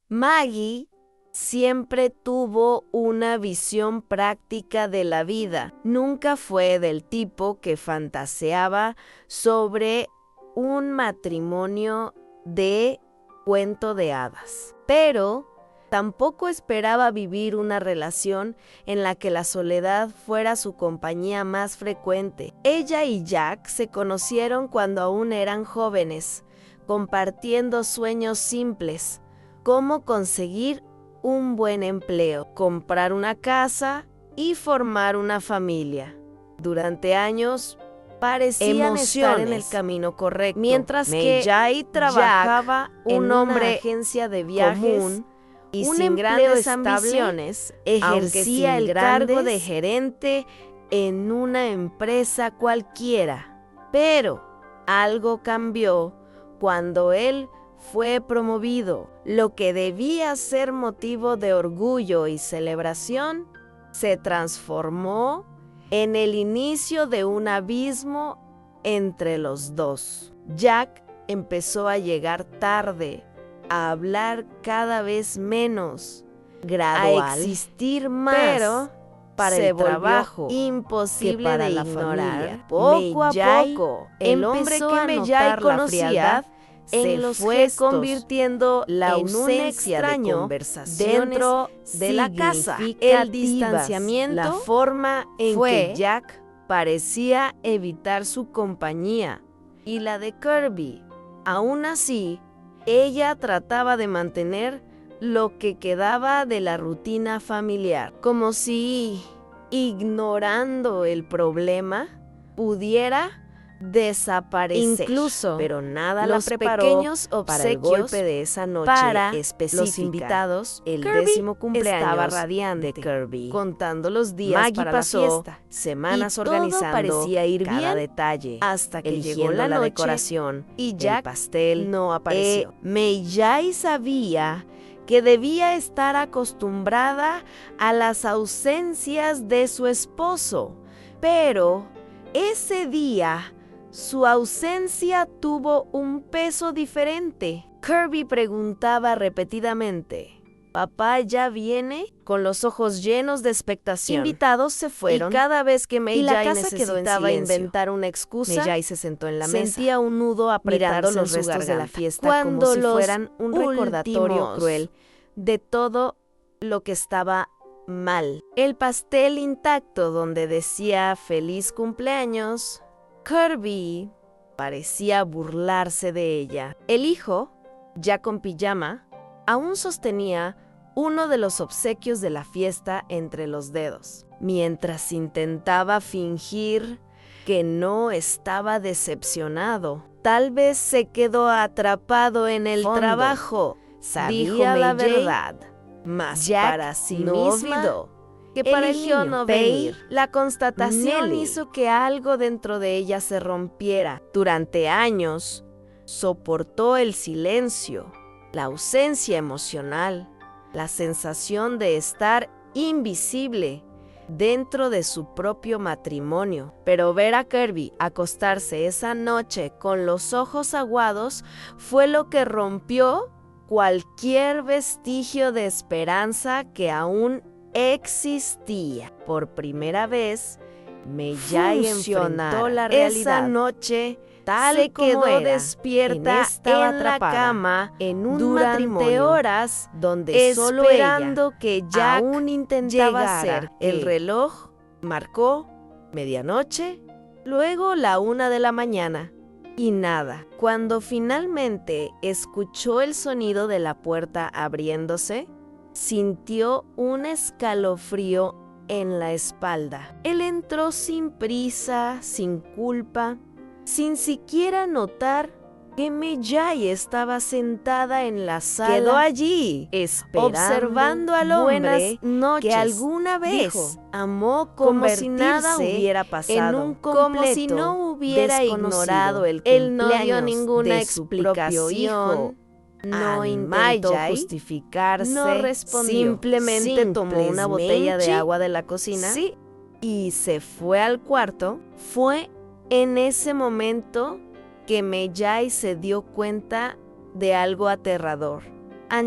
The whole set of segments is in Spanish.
Maggie siempre tuvo una visión práctica de la vida. Nunca fue del tipo que fantaseaba sobre un matrimonio de cuento de hadas. Pero tampoco esperaba vivir una relación en la que la soledad fuera su compañía más frecuente. Ella y Jack se conocieron cuando aún eran jóvenes, compartiendo sueños simples, como conseguir un buen empleo, comprar una casa y formar una familia. Durante años parecían estar en el camino correcto, mientras que Jack trabajaba en una agencia de viajes común y sin grandes ambiciones, ejercía el cargo de gerente en una empresa cualquiera. Pero algo cambió cuando él fue promovido. Lo que debía ser motivo de orgullo y celebración se transformó en el inicio de un abismo entre los dos. Jack empezó a llegar tarde, a hablar cada vez menos, gradual, a existir más, pero para el trabajo imposible de ignorar. Poco a poco, el hombre que Mejai conocía se fue convirtiendo en un extraño dentro de la casa. El distanciamiento, la forma en que Jack parecía evitar su compañía y la de Kirby. Aún así, ella trataba de mantener lo que quedaba de la rutina familiar, como si, ignorando el problema, pudiera desaparecer. Incluso, pero nada la preparó pequeños para el golpe de esa noche para los invitados. El Kirby 10º cumpleaños estaba radiante de Kirby, contando los días Maggie para pasó la fiesta, semanas y organizando parecía ir cada bien detalle, hasta que llegó la decoración y Jack, el pastel no apareció. Mejai sabía que debía estar acostumbrada a las ausencias de su esposo, pero ese día su ausencia tuvo un peso diferente. Kirby preguntaba repetidamente, ¿papá ya viene? Con los ojos llenos de expectación. Invitados se fueron, y cada vez que Mejai necesitaba inventar una excusa, Mejai se sentó en la mesa. Sentía un nudo apretarse los restos de la fiesta, como si fueran un recordatorio cruel de todo lo que estaba mal. El pastel intacto donde decía feliz cumpleaños, Kirby parecía burlarse de ella. El hijo, ya con pijama, aún sostenía uno de los obsequios de la fiesta entre los dedos, mientras intentaba fingir que no estaba decepcionado. Tal vez se quedó atrapado en el trabajo, sabía la verdad, mas Jack para sí mismo que para eligió no venir. La constatación hizo que algo dentro de ella se rompiera. Durante años, soportó el silencio, la ausencia emocional, la sensación de estar invisible dentro de su propio matrimonio. Pero ver a Kirby acostarse esa noche con los ojos aguados fue lo que rompió cualquier vestigio de esperanza que aún existía. Por primera vez, Mejai enfrentó la realidad. Esa noche, tal se quedó era, despierta en la cama en un durante horas, donde esperando que Jack aún intentaba hacer. El reloj marcó medianoche, luego la 1 de la mañana. Y nada. Cuando finalmente escuchó el sonido de la puerta abriéndose, sintió un escalofrío en la espalda. Él entró sin prisa, sin culpa, sin siquiera notar que Mejai estaba sentada en la sala. Quedó allí, observando al hombre que alguna vez amó como si nada hubiera pasado, como si no hubiera ignorado el cumpleaños. Él no dio ninguna explicación. No intentó justificarse, no respondió, simplemente tomó una botella de agua de la cocina y se fue al cuarto. Fue en ese momento que Mejai se dio cuenta de algo aterrador.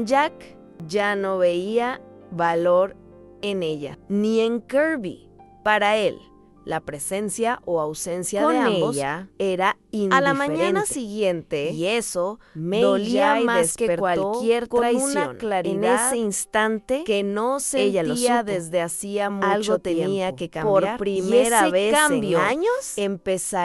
Jack ya no veía valor en ella, ni en Kirby. Para él, la presencia o ausencia de ambos era indiferente. A la mañana siguiente, y eso dolía más que cualquier traición. Con una claridad en ese instante que no sentía desde hacía mucho algo tenía que cambiar. Por primera vez en años,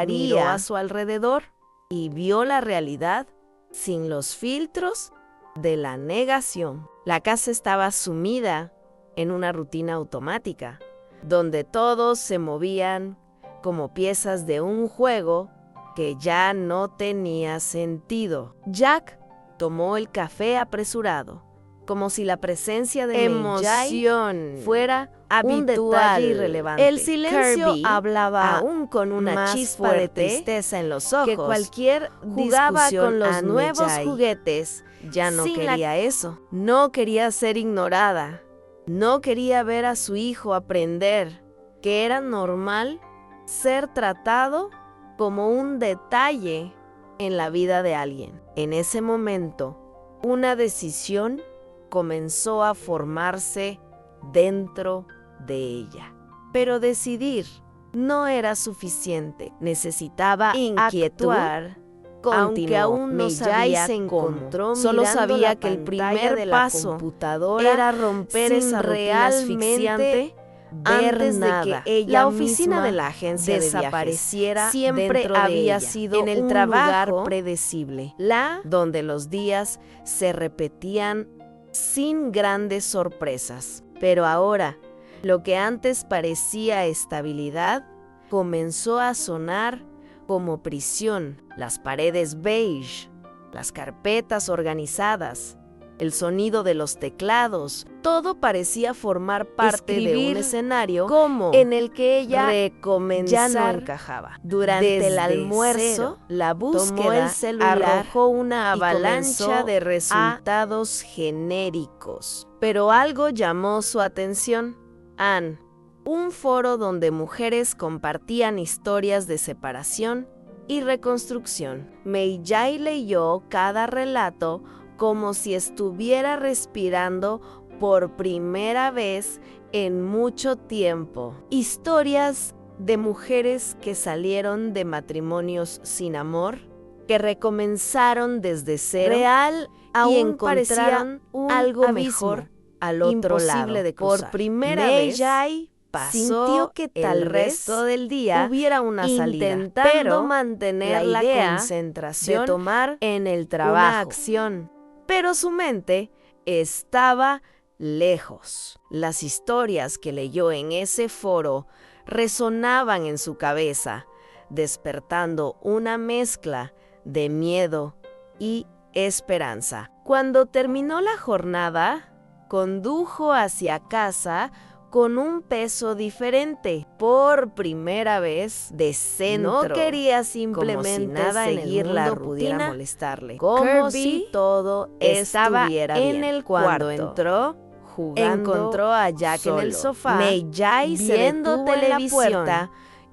miró a su alrededor y vio la realidad sin los filtros de la negación. La casa estaba sumida en una rutina automática, donde todos se movían como piezas de un juego que ya no tenía sentido. Jack tomó el café apresurado, como si la presencia de emoción fuera un detalle irrelevante. El silencio Kirby hablaba aún con una chispa de tristeza en los ojos. Que cualquier jugaba con los nuevos juguetes. Ya no quería eso. No quería ser ignorada. No quería ver a su hijo aprender que era normal ser tratado como un detalle en la vida de alguien. En ese momento, una decisión comenzó a formarse dentro de ella. Pero decidir no era suficiente. Necesitaba actuar. Aunque aún no sabía se encontró, solo sabía que el primer paso era romper esa rutina asfixiante antes de que ella la oficina de la agencia desapareciera. Siempre había sido en el trabajo predecible, donde los días se repetían sin grandes sorpresas. Pero ahora, lo que antes parecía estabilidad comenzó a sonar como prisión. Las paredes beige, las carpetas organizadas, el sonido de los teclados, todo parecía formar parte de un escenario en el que ella ya no encajaba. Durante el almuerzo, la búsqueda arrojó una avalancha de resultados genéricos. Pero algo llamó su atención. Anne, un foro donde mujeres compartían historias de separación y reconstrucción. Mei-Jai leyó cada relato como si estuviera respirando por primera vez en mucho tiempo. Historias de mujeres que salieron de matrimonios sin amor, que recomenzaron desde cero, real y encontraron algo mejor al otro lado. Por primera vez, sintió que tal vez todo el día hubiera una salida, pero mantener la concentración de tomar en el trabajo una acción. Pero su mente estaba lejos. Las historias que leyó en ese foro resonaban en su cabeza, despertando una mezcla de miedo y esperanza. Cuando terminó la jornada, condujo hacia casa con un peso diferente. Por primera vez, de centro. No quería simplemente seguir la rutina, pudiera molestarle. Como si todo estaba en el cuarto. Cuando entró, encontró a Jack solo en el sofá, Mei-Jai viendo televisión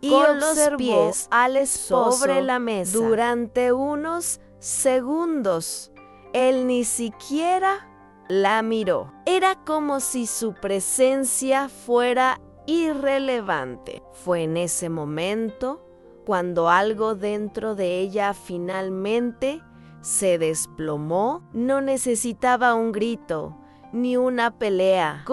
y con los pies al esposo sobre la mesa. Durante unos segundos, él ni siquiera la miró. Era como si su presencia fuera irrelevante. Fue en ese momento cuando algo dentro de ella finalmente se desplomó. No necesitaba un grito, ni una pelea,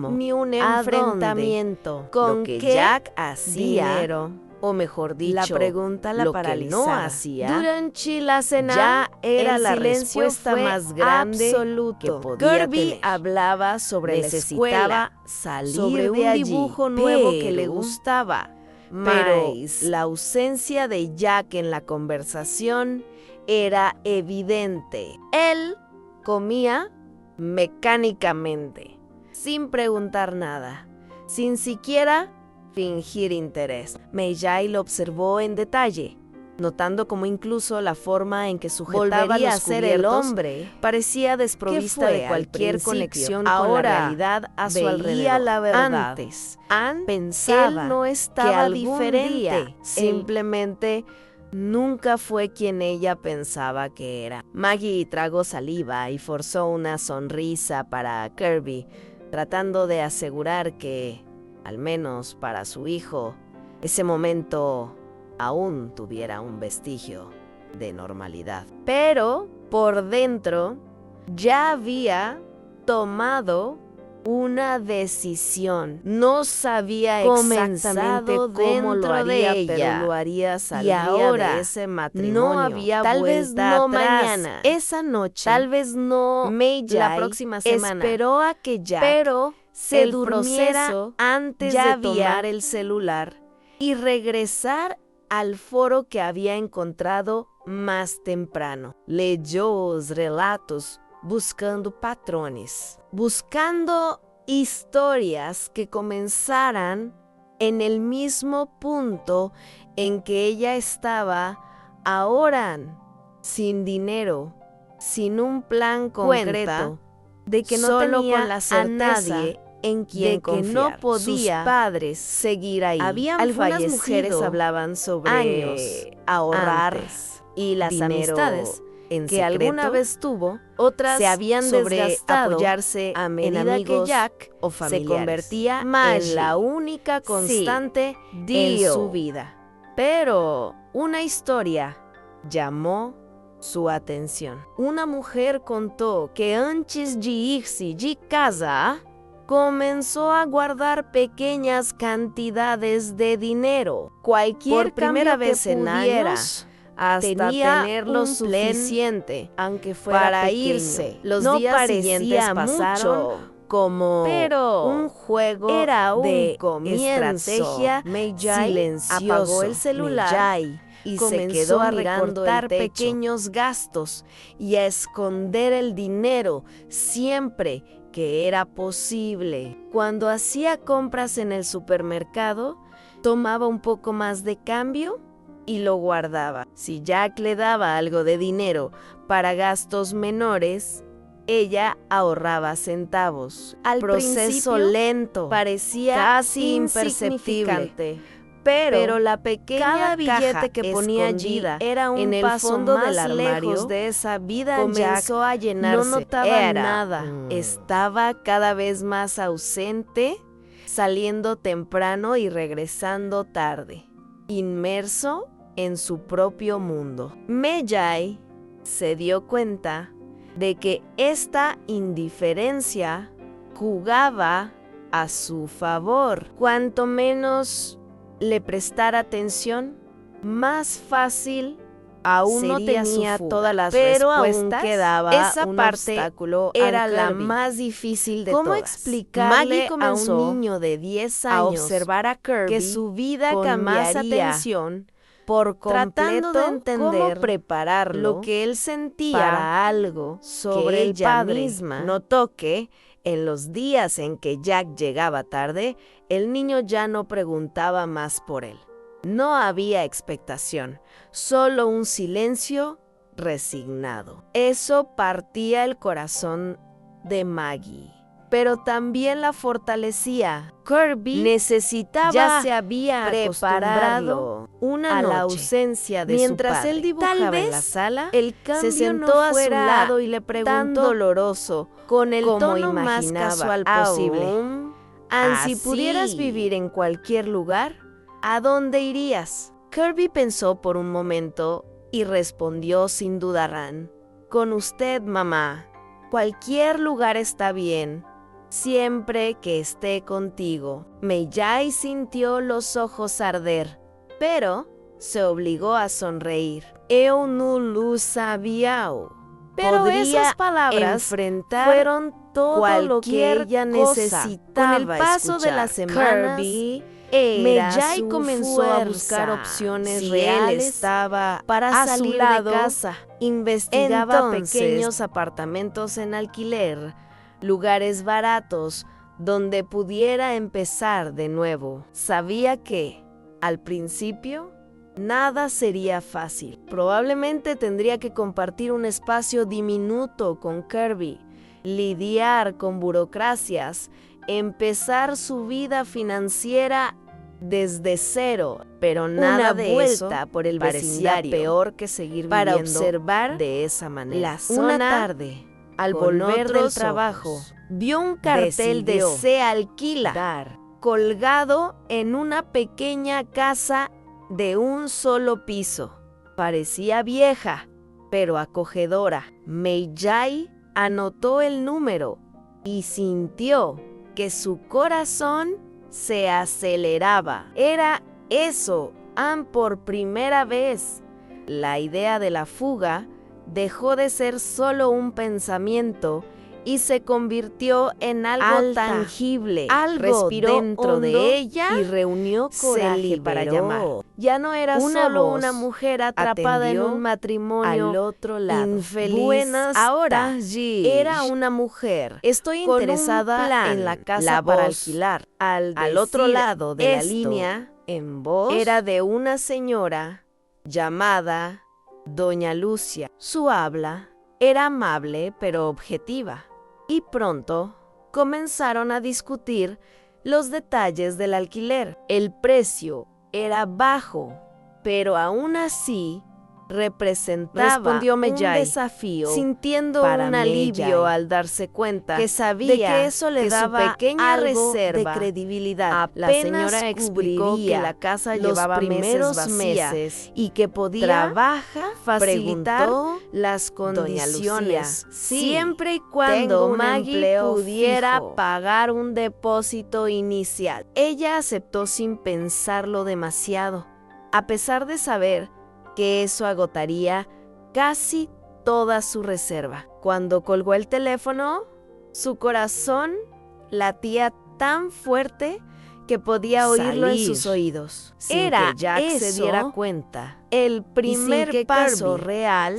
ni un enfrentamiento. ¿Con qué Jack hacía? Dinero. O mejor dicho, la pregunta la paralizaba. No hacía durante la cena ya era la respuesta más grande que podía Kirby tener. Hablaba sobre la escuela, salir sobre un dibujo nuevo que le gustaba. Pero la ausencia de Jack en la conversación era evidente. Él comía mecánicamente, sin preguntar nada, sin siquiera fingir interés. Mei-Jai lo observó en detalle, notando cómo incluso la forma en que sujetaba los cubiertos parecía desprovista de cualquier conexión con la realidad a su alrededor. La verdad. Antes, Anne pensaba él no estaba que diferente, simplemente nunca fue quien ella pensaba que era. Maggie tragó saliva y forzó una sonrisa para Kirby, tratando de asegurar que, al menos para su hijo, ese momento aún tuviera un vestigio de normalidad. Pero, por dentro, ya había tomado una decisión. No sabía exactamente cómo lo haría, pero lo haría. Saldría y ahora de ese matrimonio. No había tal vez no mañana, esa noche, tal vez no la próxima semana. Esperó a que Jack se durmiera antes de tomar el celular y regresar al foro que había encontrado más temprano. Leyó los relatos buscando patrones, buscando historias que comenzaran en el mismo punto en que ella estaba ahora, sin dinero, sin un plan concreto, de que no tenía con la certeza a nadie en quien confiar. Que no podía sus padres seguir ahí. Algunas mujeres hablaban sobre años, ahorrar y las amistades en que secreto, alguna vez tuvo, otras se habían desgastado apoyarse a medida que Jack o se convertía en la única constante en su vida. Pero una historia llamó su atención. Una mujer contó que antes de irse de casa, comenzó a guardar pequeñas cantidades de dinero. Por primera vez en años, hasta tenía tener lo suficiente, aunque fuera para pequeño. Irse. Los días siguientes pasaron como un juego era un de estrategia. Silencioso. Apagó el celular y se quedó a recortar pequeños gastos y a esconder el dinero siempre que era posible. Cuando hacía compras en el supermercado, tomaba un poco más de cambio y lo guardaba. Si Jack le daba algo de dinero para gastos menores, ella ahorraba centavos. Al proceso lento, parecía casi imperceptible. Pero la pequeña billete que ponía allí era un en el fondo del armario de esa vida. Comenzó a llenarse. No notaba nada. Estaba cada vez más ausente, saliendo temprano y regresando tarde, inmerso en su propio mundo. Medjay se dio cuenta de que esta indiferencia jugaba a su favor. Cuanto menos le prestara atención, más fácil aún no tenía todas las respuestas, aún quedaba esa parte obstáculo era la más difícil de todas. ¿Cómo explicarle a un niño de 10 años a observar a Kirby que su vida con más atención por completo, tratando de entender cómo prepararlo lo que él sentía para algo sobre que ella misma? Notó que en los días en que Jack llegaba tarde, el niño ya no preguntaba más por él. No había expectación, solo un silencio resignado. Eso partía el corazón de Maggie, pero también la fortalecía. Kirby necesitaba, ya se había preparado una noche, a la ausencia de mientras su padre. Él dibujaba en la sala, el cambio se sentó no a su lado y le preguntó, tan doloroso, con el tono más casual posible: si pudieras vivir en cualquier lugar, ¿a dónde irías? Kirby pensó por un momento y respondió sin dudar: con usted, mamá. Cualquier lugar está bien, siempre que esté contigo. Medjay sintió los ojos arder, pero se obligó a sonreír. Eu no lo sabía. Pero esas palabras fueron todo lo que ella necesitaba. Con el paso de las semanas, Medjay comenzó a buscar opciones reales. Estaba para salir de casa. Investigaba pequeños apartamentos en alquiler, lugares baratos donde pudiera empezar de nuevo. Sabía que, al principio, nada sería fácil. Probablemente tendría que compartir un espacio diminuto con Kirby, lidiar con burocracias, empezar su vida financiera desde cero, pero nada de vuelta eso por el vecindario, peor que seguir para observar de esa manera. La zona, una tarde, al volver del trabajo, vio un cartel de se alquila colgado en una pequeña casa de un solo piso. Parecía vieja, pero acogedora. Mei-Jai anotó el número y sintió que su corazón se aceleraba. Era eso, por primera vez. La idea de la fuga dejó de ser solo un pensamiento y se convirtió en algo tangible. Algo respiró dentro de ella y reunió coraje para llamar. Ya no era solo una mujer atrapada en un matrimonio al otro lado. Infeliz. Buenas ahora tardes. Era una mujer. Estoy interesada en la casa para alquilar. Al otro lado de la línea, en voz, era de una señora llamada Doña Lucia. Su habla era amable pero objetiva. Y pronto comenzaron a discutir los detalles del alquiler. El precio era bajo, pero aún así representaba un desafío, sintiendo un alivio al darse cuenta que sabía de que eso le daba su pequeña reserva de credibilidad. La señora explicó que la casa llevaba primeros meses y que podía facilitar las condiciones, siempre y cuando Maggie pudiera pagar un depósito inicial. Ella aceptó sin pensarlo demasiado, a pesar de saber que eso agotaría casi toda su reserva. Cuando colgó el teléfono, su corazón latía tan fuerte que podía oírlo en sus oídos. Era que Jack se diera cuenta. El primer paso real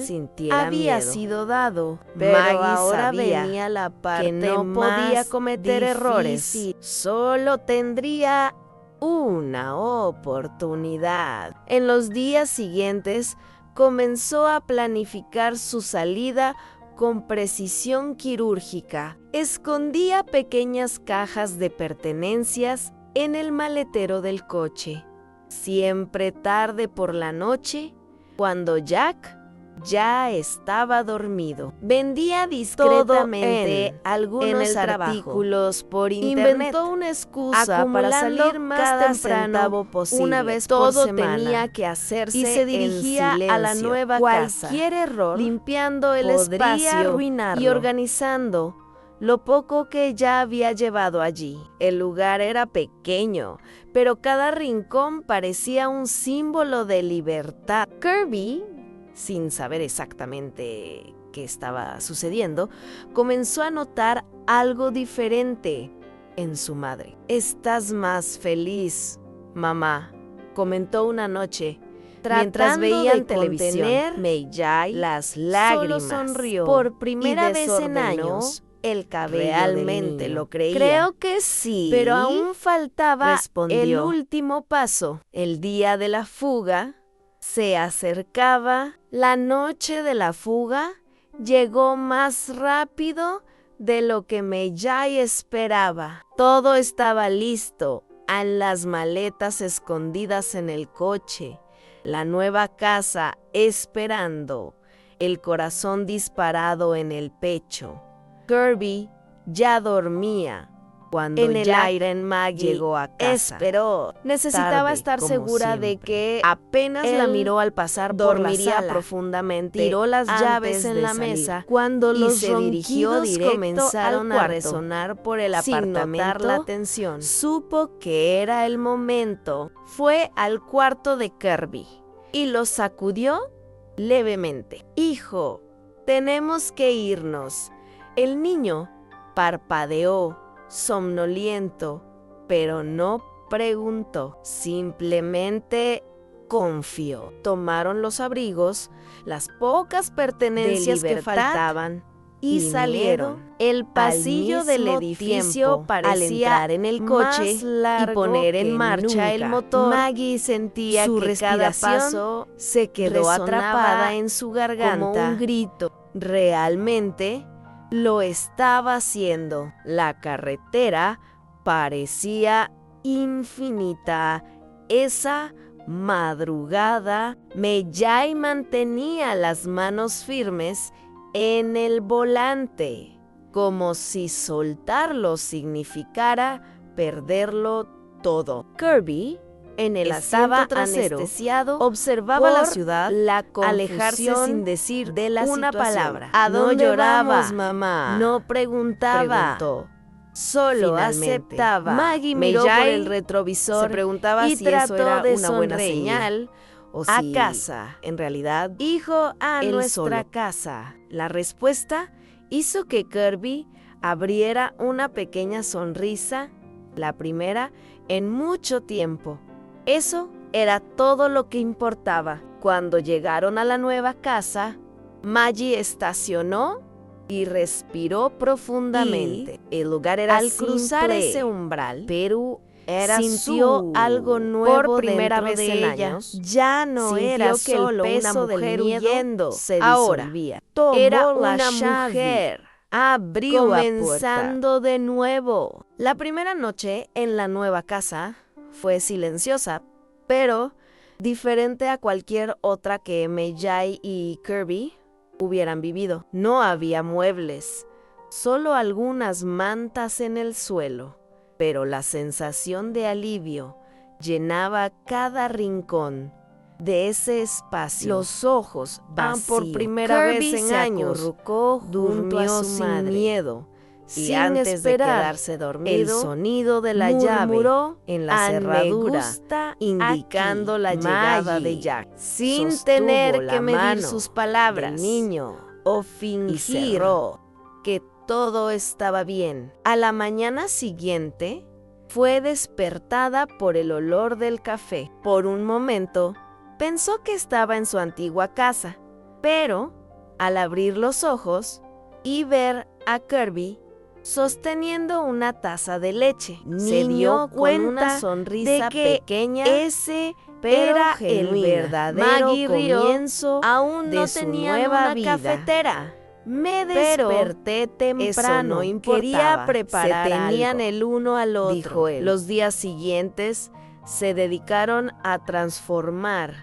había sido dado, pero ahora venía la parte que no podía cometer errores. Solo tendría una oportunidad. En los días siguientes comenzó a planificar su salida con precisión quirúrgica. Escondía pequeñas cajas de pertenencias en el maletero del coche. Siempre tarde por la noche, cuando Jack ya estaba dormido. Vendía discretamente algunos artículos por internet. Inventó una excusa para salir más temprano posible. Una vez por semana. Tenía que hacerse y se dirigía a la nueva casa. Cualquier error, limpiando el espacio arruinarlo y organizando lo poco que ya había llevado allí. El lugar era pequeño, pero cada rincón parecía un símbolo de libertad. Kirby, sin saber exactamente qué estaba sucediendo, comenzó a notar algo diferente en su madre. «Estás más feliz, mamá», comentó una noche, mientras veían televisión. Mei-Jai, las lágrimas, solo sonrió por primera vez en años. El cabello realmente lo creía. «Creo que sí, pero aún faltaba», respondió, «el último paso». El día de la fuga se acercaba. La noche de la fuga llegó más rápido de lo que Mei-Jai esperaba. Todo estaba listo, las maletas escondidas en el coche, la nueva casa esperando, el corazón disparado en el pecho. Kirby ya dormía cuando Maggie llegó a casa. Esperó. Necesitaba estar segura de que apenas la miró al pasar por la sala. Profundamente. Tiró las llaves en la mesa cuando los ronquidos comenzaron a resonar por el apartamento. Sin notar la atención, supo que era el momento. Fue al cuarto de Kirby y lo sacudió levemente. «Hijo, tenemos que irnos». El niño parpadeó, somnoliento, pero no preguntó, simplemente confió. Tomaron los abrigos, las pocas pertenencias que faltaban y salieron. El pasillo del edificio parecía, al entrar en el coche y poner en marcha el motor, Maggie sentía su que cada paso se quedó atrapada en su garganta como un grito. Realmente lo estaba haciendo. La carretera parecía infinita. Esa madrugada, Mei-Jai mantenía las manos firmes en el volante, como si soltarlo significara perderlo todo. Kirby, en el asiento trasero, anestesiado, observaba la ciudad, alejarse sin decir de una palabra. ¿A dónde lloraba, mamá? No preguntaba. Preguntó. Solo aceptaba. Maggie miró por el retrovisor, se preguntaba si eso era una buena señal o si a casa, en realidad, hijo, a nuestra casa. La respuesta hizo que Kirby abriera una pequeña sonrisa, la primera en mucho tiempo. Eso era todo lo que importaba. Cuando llegaron a la nueva casa, Maggie estacionó y respiró profundamente. El lugar era al cruzar ese umbral, pero sintió algo nuevo por primera vez en años. Ya no era solo una mujer huyendo, se disolvía. Ahora era una mujer. Abrió comenzando de nuevo. La primera noche en la nueva casa fue silenciosa, pero diferente a cualquier otra que Mei-Jai y Kirby hubieran vivido. No había muebles, solo algunas mantas en el suelo, pero la sensación de alivio llenaba cada rincón de ese espacio. Los ojos vacíos. Por primera vez en años, durmió sin miedo. Y sin antes esperar, de quedarse dormido, el sonido de la llave en la cerradura, indicando la llegada de Jack, sin tener que medir sus palabras, niño, o fingir que todo estaba bien. A la mañana siguiente, fue despertada por el olor del café. Por un momento, pensó que estaba en su antigua casa, pero al abrir los ojos y ver a Kirby sosteniendo una taza de leche, se dio cuenta con una sonrisa de que pequeña ese era el verdadero comienzo aún no de su nueva vida. Cafetera. Me desperté temprano, eso no importaba. Quería preparar se tenían algo, el uno al otro, dijo él. Los días siguientes se dedicaron a transformar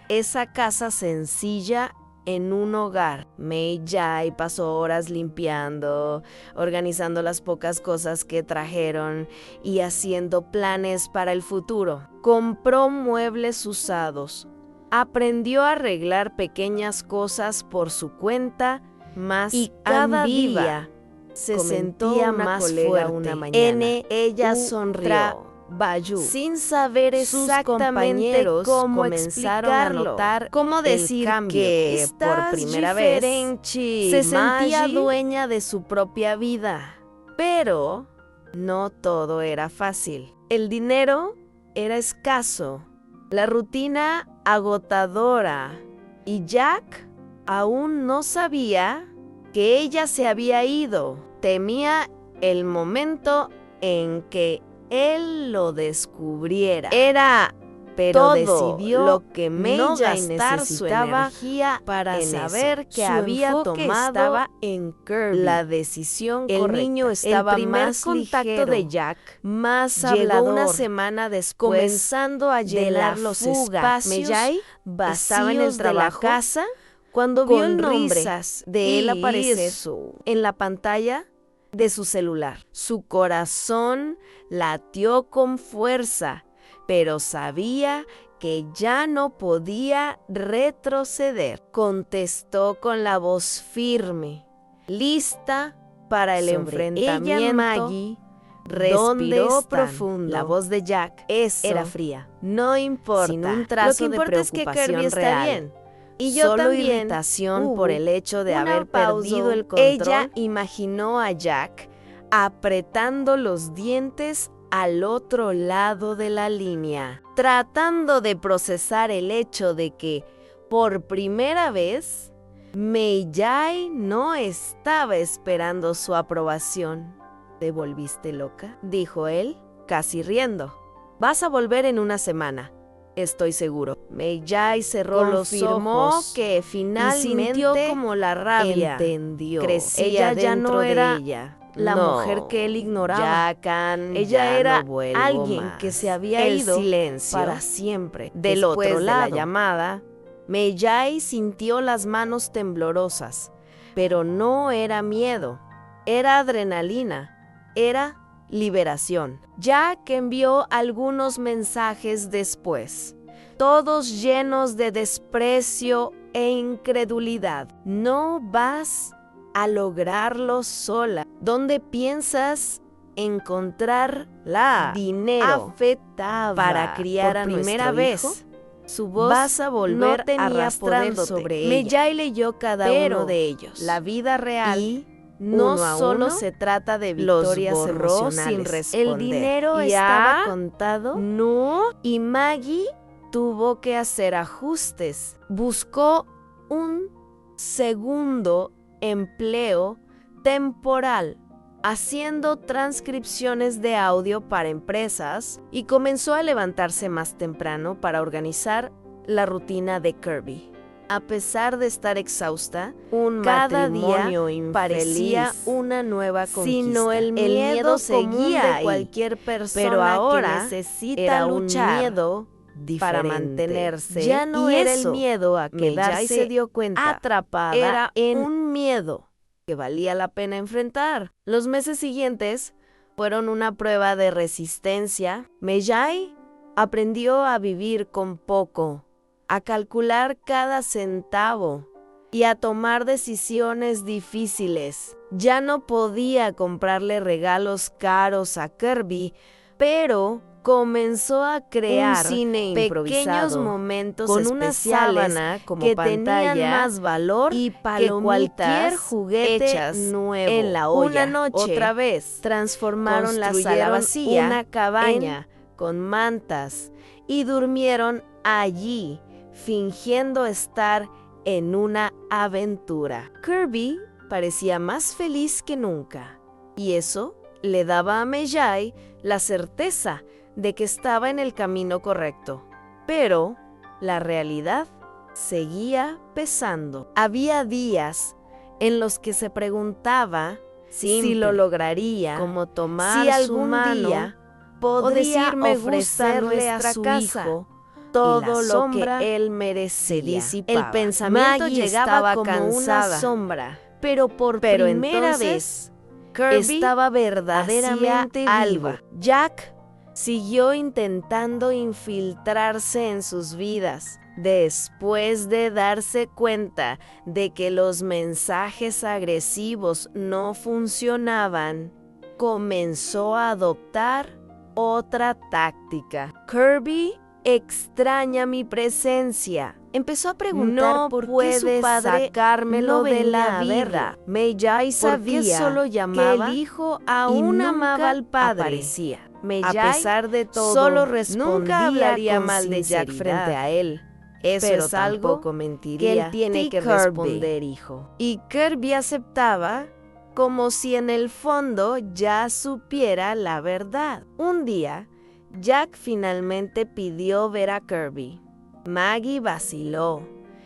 esa casa sencilla en un hogar. Mei-Jai pasó horas limpiando, organizando las pocas cosas que trajeron y haciendo planes para el futuro. Compró muebles usados, aprendió a arreglar pequeñas cosas por su cuenta, y cada día se sentía más fuerte. Una mañana, ella sonrió. Bayou, sin saber exactamente cómo comenzaron a notar cómo decir cambio, que por primera vez se sentía dueña de su propia vida. Pero no todo era fácil. El dinero era escaso, la rutina agotadora y Jack aún no sabía que ella se había ido. Temía el momento en que él lo descubriera. Pero todo decidió lo que Mei-Jai necesitaba para saber que había tomado en Kirby la decisión correcta. El niño estaba el primer más contacto ligero, de Jack, más hablador. Llegó una semana después, comenzando a llenar de los espacios Mei-Jai estaba en el trabajo de la casa cuando vio el nombre de él aparecer en la pantalla de su celular. Su corazón latió con fuerza, pero sabía que ya no podía retroceder. Contestó con la voz firme, lista para el enfrentamiento. Ella, Maggie, respiró profundo. La voz de Jack era fría. No importa. Sin un trazo de preocupación es que Kirby está bien. Y yo solo también. Irritación por el hecho de haber perdido el control. Ella imaginó a Jack apretando los dientes al otro lado de la línea, tratando de procesar el hecho de que, por primera vez, Mei-Jai no estaba esperando su aprobación. ¿Te volviste loca?, dijo él, casi riendo. Vas a volver en una semana. Estoy seguro. Mei-Jai cerró los ojos que finalmente sintió como la rabia entendió. Crecía ella ya no era de ella. la mujer que él ignoraba. Ella era alguien que se había ido para siempre. Del otro lado de la llamada, Mei-Jai sintió las manos temblorosas, pero no era miedo, era adrenalina, era liberación. Jack envió algunos mensajes después, todos llenos de desprecio e incredulidad. No vas a lograrlo sola. ¿Dónde piensas encontrar dinero para criar a primera vez? Su voz vas a volver no tenía poder sobre ella. Mei-Jai leyó cada uno de ellos. La vida real Y no uno a solo uno, se trata de los victorias borró emocionales. sin responder. El dinero ¿Ya? estaba contado. No. Y Maggie tuvo que hacer ajustes. Buscó un segundo empleo temporal, haciendo transcripciones de audio para empresas, y comenzó a levantarse más temprano para organizar la rutina de Kirby. A pesar de estar exhausta, cada día parecía una nueva conquista. Sino el miedo seguía de ahí. cualquier persona Pero ahora que necesita era luchar un miedo para diferente. mantenerse. Ya no y era eso, el miedo a Mei-Jai quedarse se dio cuenta, atrapada era en un miedo que valía la pena enfrentar. Los meses siguientes fueron una prueba de resistencia. Mei-Jai aprendió a vivir con poco, a calcular cada centavo y a tomar decisiones difíciles. Ya no podía comprarle regalos caros a Kirby, pero comenzó a crear un cine pequeños improvisado, momentos con una especiales sábana como que pantalla tenían más valor y que palomitas cualquier juguete hechas nuevo. en la olla. Una noche, Otra vez, transformaron la sala construyeron vacía una cabaña con mantas y durmieron allí, fingiendo estar en una aventura. Kirby parecía más feliz que nunca, y eso le daba a Mei-Jai la certeza de que estaba en el camino correcto. Pero la realidad seguía pesando. Había días en los que se preguntaba si lo lograría, como tomar si su algún mano día o podría decir me gusta ofrecerle a nuestra su casa. hijo Y todo la lo sombra que él se merecía. disipaba. El pensamiento Maggie llegaba estaba como cansada, una sombra, pero por pero primera entonces vez Kirby estaba verdaderamente hacía vivo. algo. Jack siguió intentando infiltrarse en sus vidas. Después de darse cuenta de que los mensajes agresivos no funcionaban, comenzó a adoptar otra táctica. Kirby extraña mi presencia. Empezó a preguntar No por qué puede su padre sacármelo no de venía la a vida. verla. Mei-Jai Porque sabía solo que llamaba el hijo y aún nunca amaba al padre. aparecía. Mei-Jai, A pesar de todo, solo nunca respondía hablaría con mal de Jack sinceridad. frente a él. Eso Pero es algo tampoco que mentiría. él tiene Sí, que Kirby. responder, hijo. Y Kirby aceptaba como si en el fondo ya supiera la verdad. Un día, Jack finalmente pidió ver a Kirby. Maggie vaciló,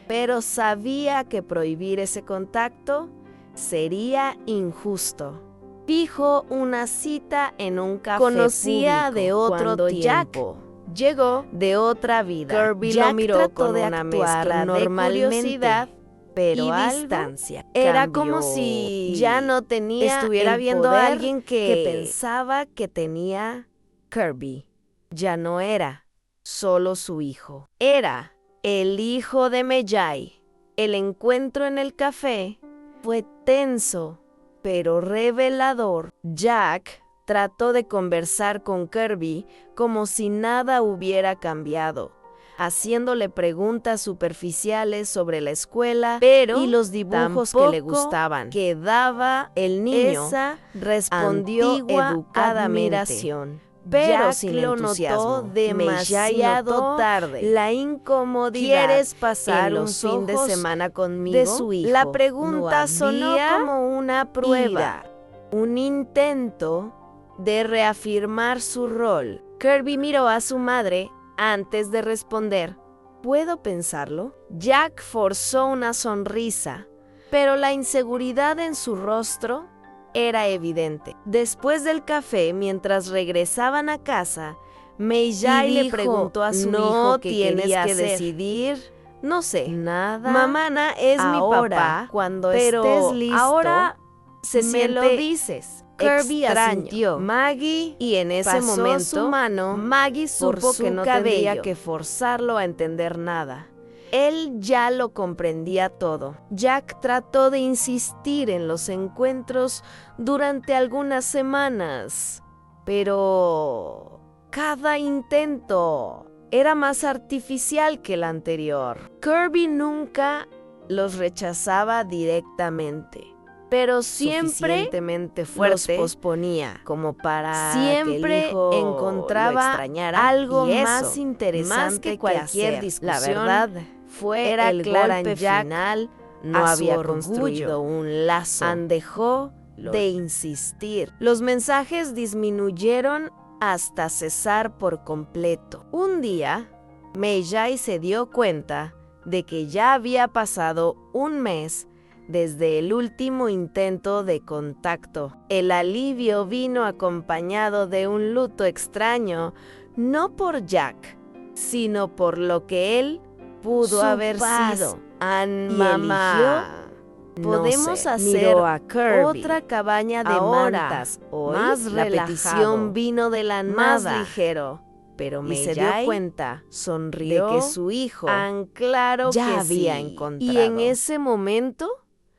pero sabía que prohibir ese contacto sería injusto. Fijó una cita en un café Conocía público. de otro Cuando tiempo. Jack llegó de otra vida. Kirby Jack lo miró trató con de una actuar mezcla de normalmente, curiosidad pero y algo distancia. era Cambió. como si ya no tenía estuviera el viendo a poder alguien que pensaba que tenía Kirby. Ya no era solo su hijo, era el hijo de Mei-Jai. El encuentro en el café fue tenso, pero revelador. Jack trató de conversar con Kirby como si nada hubiera cambiado, haciéndole preguntas superficiales sobre la escuela Pero y los dibujos que le gustaban. Que daba el niño esa respondió antigua educadamente, admiración. pero Jack sin lo entusiasmo. notó demasiado Mei-Jai notó tarde. la incomodidad. ¿Quieres pasar en un los fin de ojos semana conmigo? de su hijo? La pregunta No sonó había como una prueba, ira. un intento de reafirmar su rol. Kirby miró a su madre antes de responder. ¿Puedo pensarlo? Jack forzó una sonrisa, pero la inseguridad en su rostro era evidente. Después del café, mientras regresaban a casa, Mei-jae le preguntó a su hijo qué quería hacer. decidir. No sé. Nada. Mamana es mi Ahora, papá. cuando Pero estés listo, ahora se me siente lo dices. Kirby Extraño. asintió. Maggie Y en ese pasó momento, su mano Maggie por supo su que no cabello. tendría que forzarlo a entender nada. Él ya lo comprendía todo. Jack trató de insistir en los encuentros durante algunas semanas, pero cada intento era más artificial que el anterior. Kirby nunca los rechazaba directamente, pero siempre suficientemente los fuerte posponía, como para siempre que el hijo encontraba lo extrañara, algo y eso, más interesante más que cualquier hacer. discusión. La verdad, Fue era el claro golpe en Jack final. no a había su orgullo. construido un lazo. Dejó de insistir. Los mensajes disminuyeron hasta cesar por completo. Un día, Mei-jae se dio cuenta de que ya había pasado un mes desde el último intento de contacto. El alivio vino acompañado de un luto extraño, no por Jack, sino por lo que él pudo Su haber paz. sido. Y Mamá, no podemos sé, hacer miró a Kirby. otra cabaña de Ahora, mantas. Hoy más la relajado, petición vino de la más nada. ligero, Pero y se Mei-jae dio cuenta, sonrió de que su hijo claro ya que había sí. encontrado. Y en ese momento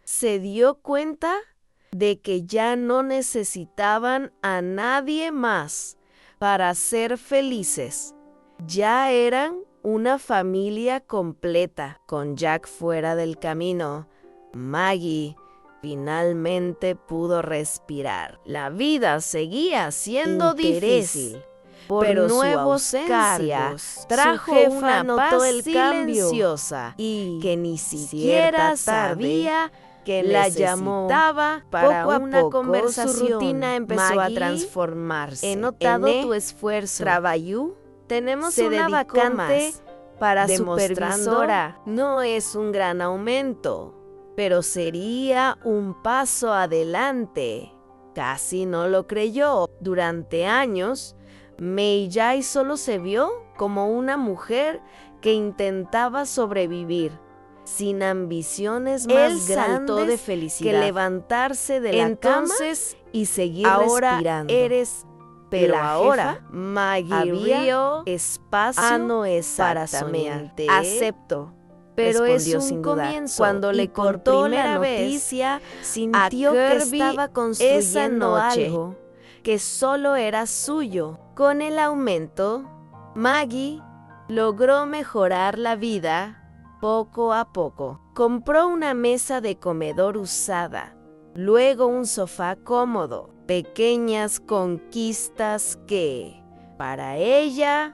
se dio cuenta de que ya no necesitaban a nadie más para ser felices. Ya eran una familia completa. Con Jack fuera del camino, Maggie finalmente pudo respirar. La vida seguía siendo Interés. difícil. Pero Por su nuevos ausencia cargos, trajo su jefa una notó paz el cambio silenciosa y que ni siquiera cierta tarde sabía que la necesitaba para poco a una poco conversación. su rutina empezó Maggie, a transformarse. he notado Ene tu esfuerzo. Trabajó. Tenemos Se una dedicó vacante más, para demostrando supervisora. No es un gran aumento, pero sería un paso adelante. Casi no lo creyó. Durante años, Mei-jae solo se vio como una mujer que intentaba sobrevivir, sin ambiciones más Él saltó grandes de felicidad. que levantarse de la Entonces, cama y seguir ahora respirando. eres Pero la ahora, jefa. Maggie Había Río espacio para soñar. exactamente. Acepto. Pero es Respondió un sin dudar. comienzo. Cuando Y le por contó primera la vez, noticia, a sintió que Kirby estaba esa construyendo noche algo. que solo era suyo. Con el aumento, Maggie logró mejorar la vida poco a poco. Compró una mesa de comedor usada, luego un sofá cómodo, pequeñas conquistas que, para ella,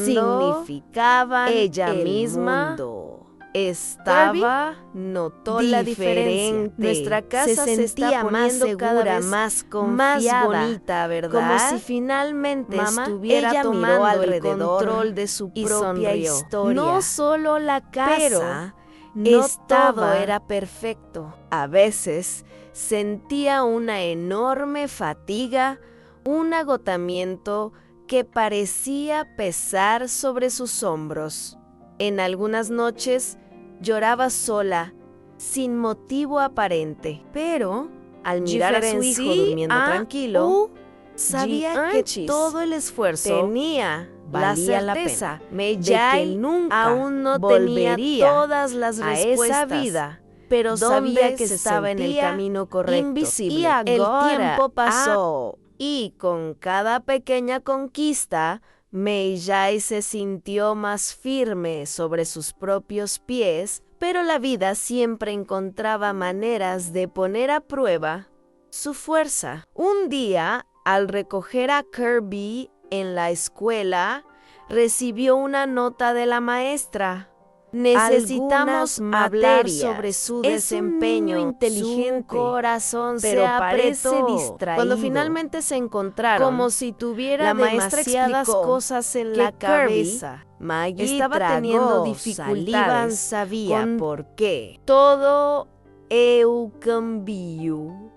significaban ella el misma mundo. Estaba notó la diferencia. diferente. Nuestra casa se sentía está más poniendo segura, cada vez más confiada, bonita, ¿verdad? como si finalmente Mamá, estuviera ella tomando miró el alrededor control de su y propia sonrió. historia. No solo la casa, no todo todo era perfecto. A veces sentía una enorme fatiga, un agotamiento que parecía pesar sobre sus hombros. En algunas noches lloraba sola, sin motivo aparente, pero al mirar a su hijo durmiendo tranquilo, sabía que todo el esfuerzo tenía valía la certeza pena. Mei-jae de que nunca aún no tenía volvería todas las a respuestas, esa vida, pero sabía donde que se estaba en el sentía camino correcto. invisible. Y el Ahora, tiempo pasó, y con cada pequeña conquista, Mei-jae se sintió más firme sobre sus propios pies, pero la vida siempre encontraba maneras de poner a prueba su fuerza. Un día, al recoger a Kirby en la escuela, recibió una nota de la maestra. Necesitamos Algunas hablar materias. sobre su Es un desempeño. niño inteligente, Su corazón pero se parece apretó. distraído. Cuando finalmente se encontraron, Como si tuviera la maestra demasiadas explicó cosas en que la Kirby cabeza. Maggie Estaba tragó teniendo saliva, dificultades sabía con por qué. Todo eu cambio.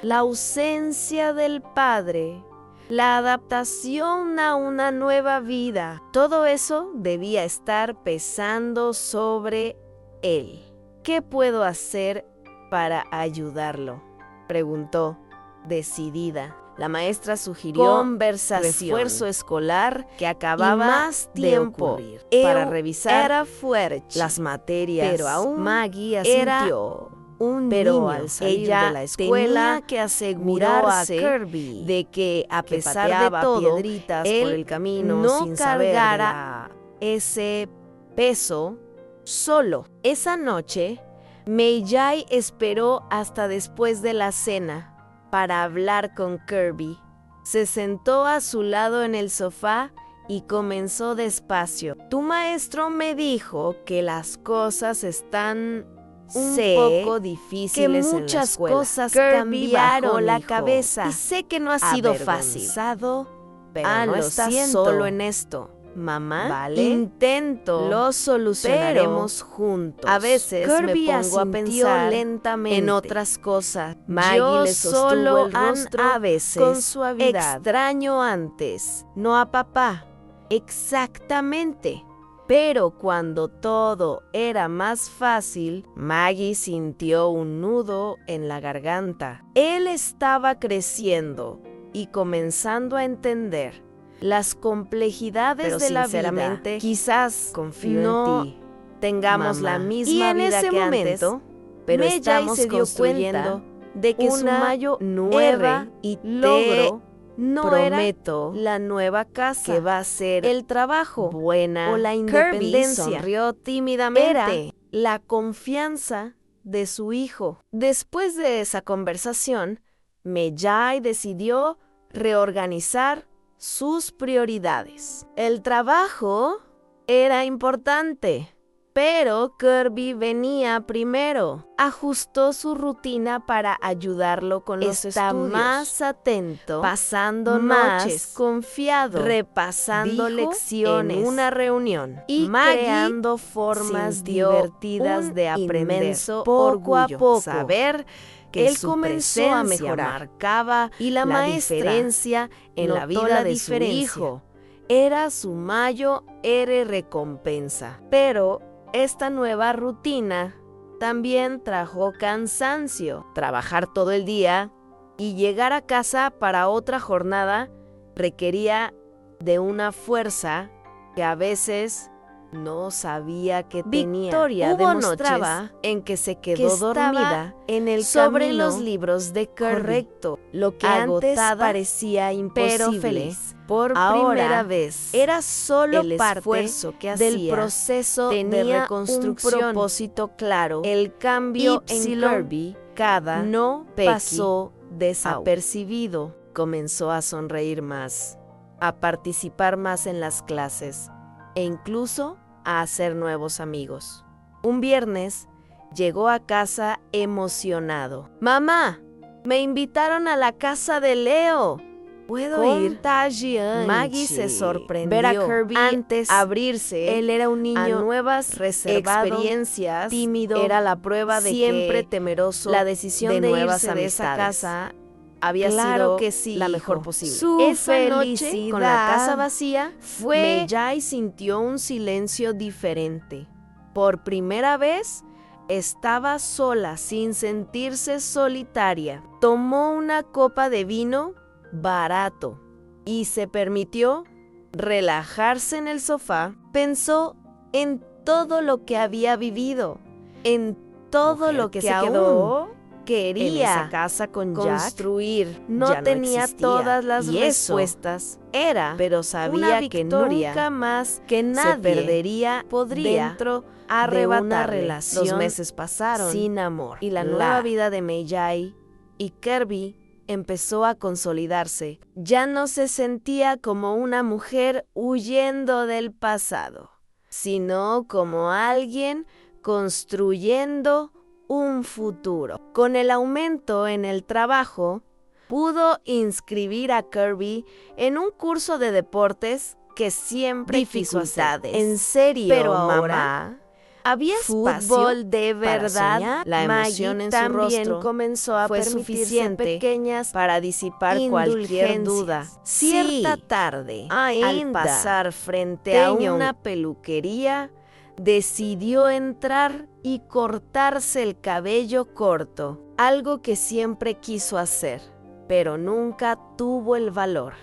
la ausencia del padre, la adaptación a una nueva vida. Todo eso debía estar pesando sobre él. ¿Qué puedo hacer para ayudarlo?, preguntó, decidida. La maestra sugirió Conversación. refuerzo escolar que acababa más de tiempo ocurrir para revisar era fuerte, las materias. pero aún Maggie era asintió. un Pero niño. al salir Ella de la escuela, tenía que miró a asegurarse Kirby de que, a que pesar de pateaba todo, piedritas él por el camino no sin saber de cargara ese peso solo. Esa noche, Meijai esperó hasta después de la cena para hablar con Kirby. Se sentó a su lado en el sofá y comenzó despacio. Tu maestro me dijo que las cosas están un poco difíciles que en muchas la escuela. cosas Kirby cambiaron, bajó la hijo. cabeza. Y sé que no ha sido fácil. Avergonzado, pero no lo estás siento. solo en esto, mamá. ¿Vale? Intento. Lo solucionaremos juntos. a veces Kirby me pongo a asintió pensar lentamente en otras cosas. Maggie Yo le sostuvo solo el rostro a veces con suavidad. extraño antes, no a papá. Exactamente. Pero cuando todo era más fácil, Maggie sintió un nudo en la garganta. Él estaba creciendo y comenzando a entender las complejidades Pero de la vida. sinceramente, Quizás confío no en ti, tengamos mamá. la misma Y en vida ese que momento, antes, pero Meijai estamos se dio construyendo cuenta de que su una mayor nueva R y logro. no Prometo era la nueva casa, que va a ser el trabajo buena o la Kirby independencia. sonrió tímidamente. Era La confianza de su hijo. Después de esa conversación, Meijai decidió reorganizar sus prioridades. El trabajo era importante, pero Kirby venía primero. Ajustó su rutina para ayudarlo con los Está estudios. más atento, pasando más noches confiado, repasando dijo lecciones en una reunión y creando formas sintió divertidas un de aprender. inmenso Poco a orgullo. poco, Saber que él su comenzó a presencia mejorar. marcaba Y la maestra diferencia en la notó vida la de diferencia. su hijo. Era su mayor recompensa. Pero esta nueva rutina también trajo cansancio. Trabajar todo el día y llegar a casa para otra jornada requería de una fuerza que a veces no sabía que tenía. Victoria Hubo demostraba noches en que se quedó que estaba dormida en el sobre camino los libros de Kirby. correcto, Lo que agotada, antes parecía imposible, pero feliz. por Ahora primera vez, era solo el parte esfuerzo que del hacía proceso de tenía reconstrucción. un propósito claro. El cambio en Ypsilon Kirby cada no pasó desapercibido. Comenzó a sonreír más, a participar más en las clases e incluso a hacer nuevos amigos. Un viernes llegó a casa emocionado. Mamá, me invitaron a la casa de Leo. ¿Puedo ir? Contagiante. Maggie se sorprendió. Ver a Kirby antes abrirse. Él era un niño a nuevas reservado, experiencias, tímido. era la prueba de siempre que temeroso. la decisión de de nuevas irse de esa amistades. casa Había claro sido que sí, la hijo. mejor posible. Su Esa noche, felicidad con la casa vacía, fue Meijai sintió un silencio diferente. Por primera vez, estaba sola, sin sentirse solitaria. Tomó una copa de vino barato y se permitió relajarse en el sofá. Pensó en todo lo que había vivido, en todo Mujer lo que se aún quedó quería en esa casa con construir. No ya no tenía existía. todas las Y eso respuestas. Era, pero una sabía que victoria nunca más que nadie se perdería podría dentro de arrebatarle. una relación. Los meses pasaron sin amor. Y la La- nueva vida de Meijai y Kirby empezó a consolidarse. Ya no se sentía como una mujer huyendo del pasado, sino como alguien construyendo un futuro. Con el aumento en el trabajo, pudo inscribir a Kirby en un curso de deportes que siempre quiso hacer. Dificultades. En serio, Pero mamá. ahora, Había fútbol de para verdad. soñar. La emoción Maggie en su también rostro comenzó a fue permitirse suficiente pequeñas para disipar cualquier duda. indulgencias. Cierta Sí, tarde, al ainda pasar frente a tenho una peluquería, decidió entrar y cortarse el cabello corto, algo que siempre quiso hacer, pero nunca tuvo el valor.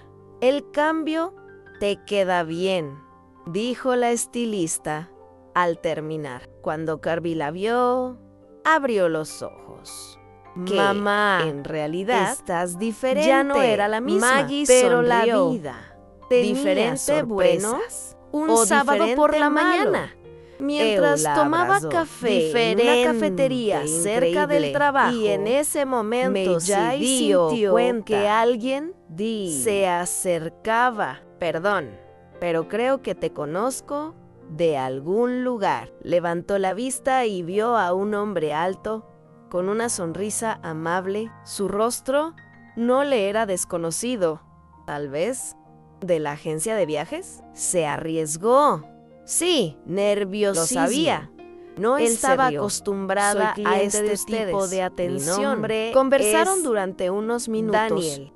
El cambio te queda bien, dijo la estilista al terminar. Cuando Kirby la vio, abrió los ojos. Que, Mamá, en realidad, estás diferente. ya no era la misma, Maggie pero la sonrió. vida Tenía diferente bueno, sorpresas. un O sábado por diferente la malo. mañana, mientras la tomaba abrazó. café en una cafetería cerca del Increíble. trabajo, Y en ese momento Meijai se sintió dio cuenta que alguien Di. se acercaba. Perdón, pero creo que te conozco de algún lugar. Levantó la vista y vio a un hombre alto, con una sonrisa amable. Su rostro no le era desconocido. Tal vez de la agencia de viajes. Se arriesgó. Sí, nerviosismo. Lo sabía. No Él estaba se rió. acostumbrada Soy a cliente de este tipo ustedes. de Mi atención. nombre Conversaron es durante unos minutos.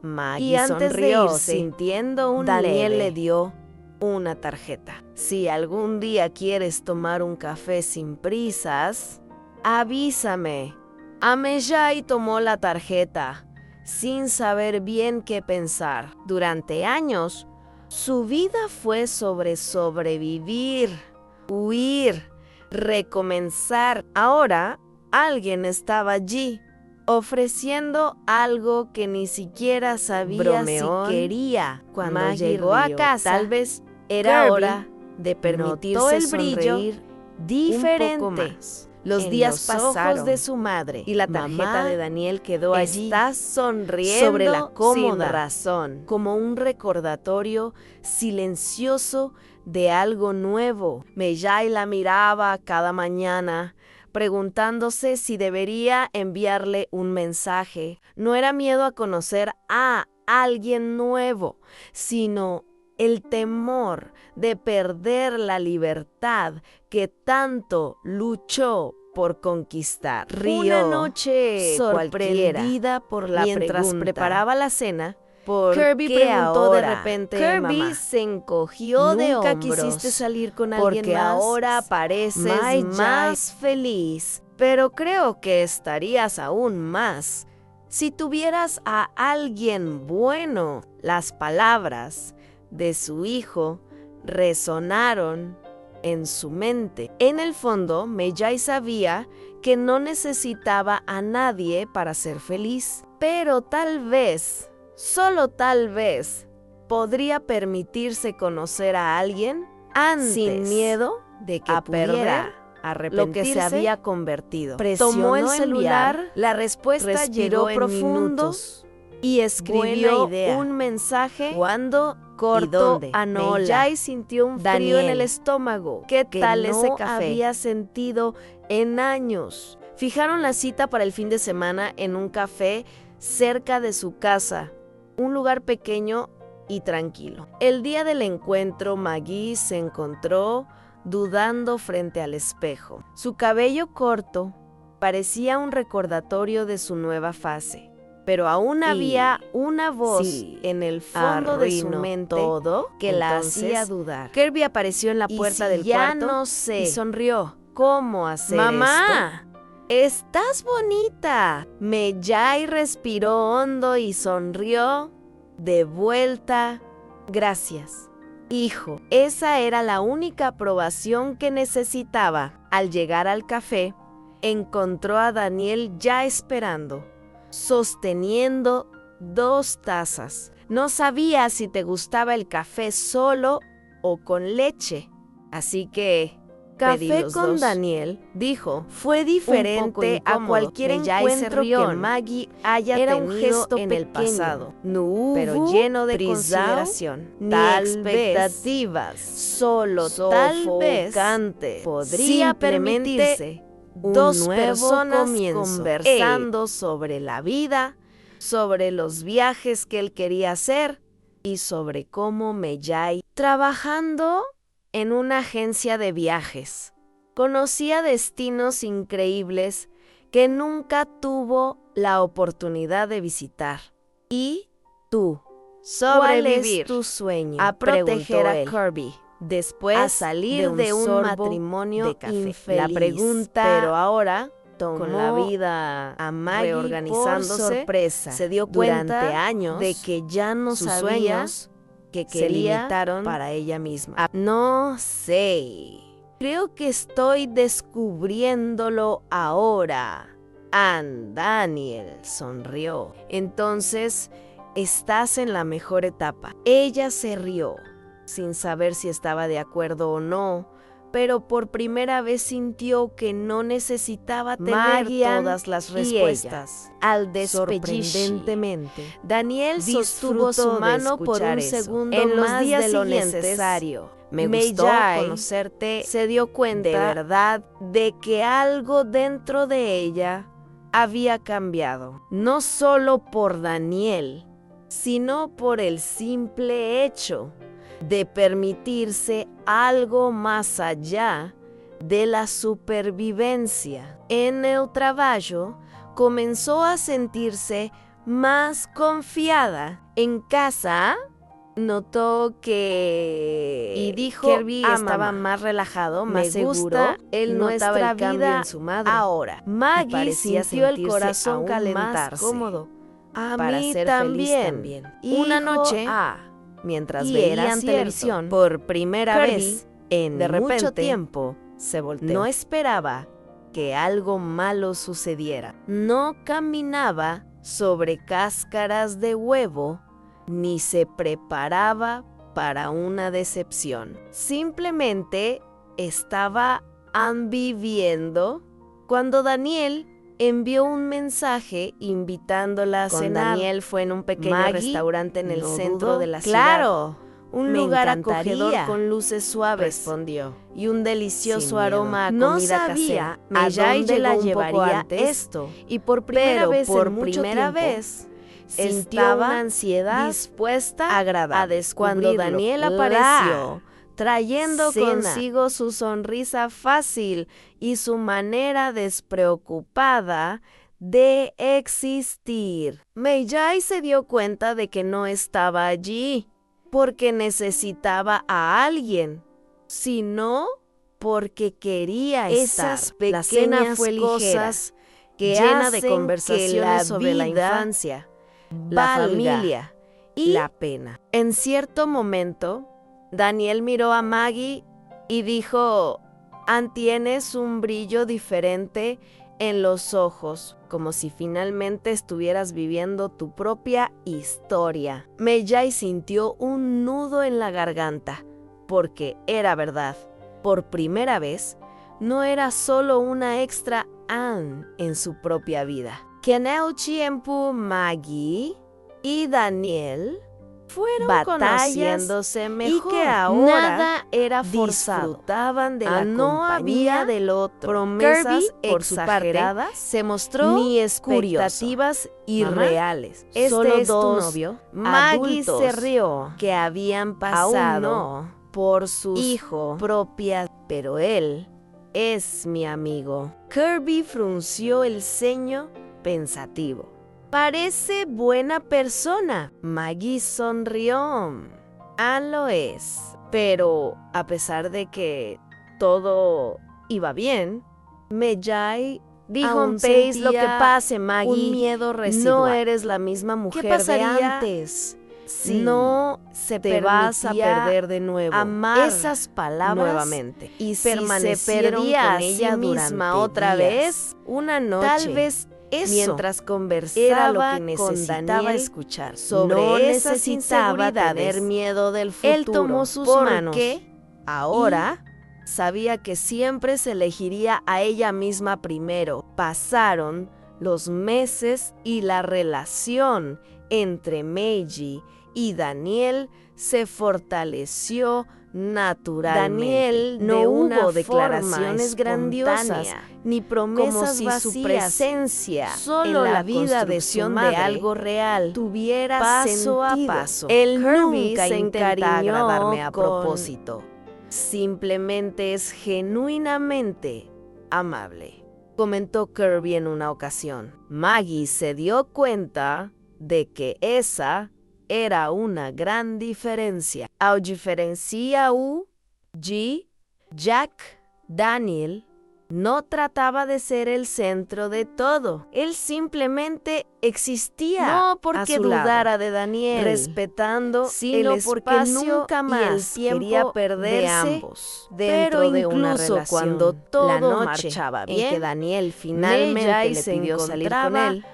Daniel. Y antes de sonrió, irse, sintiendo un Daniel leve. le dio una tarjeta. Si algún día quieres tomar un café sin prisas, avísame. Amejai tomó la tarjeta, sin saber bien qué pensar. Durante años, su vida fue sobre sobrevivir, huir, recomenzar. Ahora, alguien estaba allí, ofreciendo algo que ni siquiera sabía Bromeón. si quería. Cuando Maggie llegó a rió. casa, Tal vez era Kirby hora de permitirse notó el sonreír brillo diferente. un poco más. Los en días los pasaron ojos de su madre. y la tarjeta Mamá, de Daniel quedó allí estás sonriendo sobre la cómoda sin razón. como un recordatorio silencioso de algo nuevo. Meijai la miraba cada mañana, preguntándose si debería enviarle un mensaje. No era miedo a conocer a alguien nuevo, sino el temor de perder la libertad que tanto luchó por conquistar. Rió. Una noche Cualquiera. sorprendida por la mientras pregunta. preparaba la cena, ¿Por Kirby qué preguntó de ahora? repente, Kirby mamá, se encogió de ¿nunca hombros. quisiste salir con alguien porque más? ahora pareces Meijai más feliz, pero creo que estarías aún más si tuvieras a alguien bueno. Las palabras de su hijo resonaron en su mente. En el fondo, Meijai sabía que no necesitaba a nadie para ser feliz, pero tal vez, solo tal vez, podría permitirse conocer a alguien antes sin miedo de que a pudiera perder lo que se arrepentirse. había convertido. Presionó Tomó el enviar. celular, La respuesta respiró llegó en profundo minutos. y escribió Buena idea. un mensaje ¿Cuándo corto dónde? a Nola. Meijai sintió un frío Daniel, en el estómago. ¿Qué que tal no ese café? había sentido en años. Fijaron la cita para el fin de semana en un café cerca de su casa, un lugar pequeño y tranquilo. El día del encuentro, Maggie se encontró dudando frente al espejo. Su cabello corto parecía un recordatorio de su nueva fase. Pero aún había una voz si en el fondo de su arruinó mente todo, que la entonces, hacía dudar. Kirby apareció en la ¿y puerta si del ya cuarto no sé y sonrió. ¿Cómo hacer Mamá, esto? ¡Estás bonita! Meijai respiró hondo y sonrió. De vuelta. Gracias. Hijo, esa era la única aprobación que necesitaba. Al llegar al café, encontró a Daniel ya esperando, sosteniendo 2 tazas. No sabía si te gustaba el café solo o con leche, así que Pedí café los con 2. Daniel, dijo. Fue Un poco diferente a incómodo. cualquier Meijai se encuentro que rió. Maggie haya Era tenido un gesto en el pequeño. pasado, No pero hubo lleno de prisao, consideración, ni tal expectativas. vez, solo tal vez, Sofocante. podría Simplemente permitirse un 2 nuevo personas comienzo. conversando sobre la vida, sobre los viajes que él quería hacer y sobre cómo Meijai trabajando en una agencia de viajes. conocía destinos increíbles que nunca tuvo la oportunidad de visitar. ¿Y tú? Sobrevivir. ¿Cuál es tu sueño? A proteger Preguntó a él. Kirby. Después A salir de un sorbo matrimonio de café. infeliz. La pregunta, pero ahora, tomó con la vida a Maggie reorganizándose, por sorpresa. se dio Durante cuenta años, de que ya no sus sabía sueños que se quería limitaron para ella misma. a- No sé. Creo que estoy descubriéndolo ahora. Daniel sonrió. Entonces, estás en la mejor etapa. Ella se rió, sin saber si estaba de acuerdo o no, pero por primera vez sintió que no necesitaba tener Marian todas las y respuestas. Al sorprendentemente, Daniel sostuvo disfrutó su de mano por escuchar un eso. segundo En los más días de lo siguientes, necesario. Me Mei gustó Jai conocerte. Se dio cuenta de verdad de que algo dentro de ella había cambiado. No solo por Daniel, sino por el simple hecho de permitirse algo más allá de la supervivencia. En el trabajo, comenzó a sentirse más confiada. En casa, notó que y dijo Kirby a estaba mamá, más relajado, "Me más seguro. gusta Él nuestra notaba el cambio vida en su madre. ahora". Maggie Parecía sintió el sentirse corazón aún calentarse. más cómodo A para mí ser feliz también. Una Hijo noche, A. mientras Y era veían cierto. televisión, por primera Kirby, vez en de mucho repente, tiempo, se volteó. no esperaba que algo malo sucediera. No caminaba sobre cáscaras de huevo, ni se preparaba para una decepción. Simplemente estaba viviendo cuando Daniel envió un mensaje invitándola a Con cenar. Daniel Fue en un pequeño Maggie restaurante en el no centro dudó. de la ciudad. Claro, Un me lugar encantaría, acogedor con luces suaves respondió. y un delicioso Sin miedo. aroma a No comida sabía casera. a Mejai dónde llegó la un poco llevaría antes, esto, y por primera pero vez por en mucho primera tiempo, vez sintió estaba una ansiedad dispuesta agradable. a descubrirlo. Cuando Daniel La apareció, trayendo cena. consigo su sonrisa fácil y su manera despreocupada de existir. Mei-Jai se dio cuenta de que no estaba allí porque necesitaba a alguien, sino porque quería Esas estar. La cena pequeñas fue ligera, cosas que llena de hacen conversaciones que la sobre la vida infancia, la valga familia y la pena. En cierto momento, Daniel miró a Maggie y dijo: tienes un brillo diferente en los ojos, como si finalmente estuvieras viviendo tu propia historia. Mei-Jai sintió un nudo en la garganta, porque era verdad. Por primera vez, no era solo una extra Anne en su propia vida. Keneo Chiempu, Maggie y Daniel fueron conociéndose mejor. y que ahora nada era forzado. disfrutaban de la No compañía había del otro. promesas Kirby, por su parte, exageradas, se mostró ni curioso. expectativas Mamá, irreales. ¿este es tu Dos novio? Maggie se Adultos rió que habían pasado no. por sus Hijo, propias, pero él es mi amigo. Kirby frunció el ceño pensativo. Parece buena persona. Maggie sonrió. Lo es. Pero a pesar de que todo iba bien, Mei-Jai dijo Aún en Pace: lo que sentía pase, Maggie, un miedo no residual. eres la misma mujer ¿Qué pasaría de antes. si No se te vas a permitía perder de nuevo. amar Esas palabras nuevamente? y si permanecieron se perdía con a ella sí misma durante otra días? vez una noche. Tal vez eso, mientras conversaba era lo que con necesitaba Daniel escuchar. sobre No esas necesitaba inseguridades, tener miedo del futuro. él tomó sus porque manos. Ahora sabía que siempre se elegiría a ella misma primero. Pasaron los meses y la relación entre Meiji y Daniel se fortaleció naturalmente. Daniel, no de hubo una declaraciones forma grandiosas espontánea, ni como promesas si vacías. su presencia solo en la la vida de su construcción madre de algo real tuviera paso a sentido. paso. Él Kirby nunca se intenta encariñó agradarme a con propósito. simplemente es genuinamente amable, comentó Kirby en una ocasión. Maggie se dio cuenta de que esa era una gran diferencia. A diferencia Jack Daniel no trataba de ser el centro de todo. Él simplemente existía. No porque a su dudara lado, de Daniel, respetando sino el porque espacio nunca y el más tiempo quería perderse de ambos pero dentro de una incluso relación. cuando todo la noche marchaba en bien, que Daniel finalmente May-Jai le se pidió salir con encontraba él,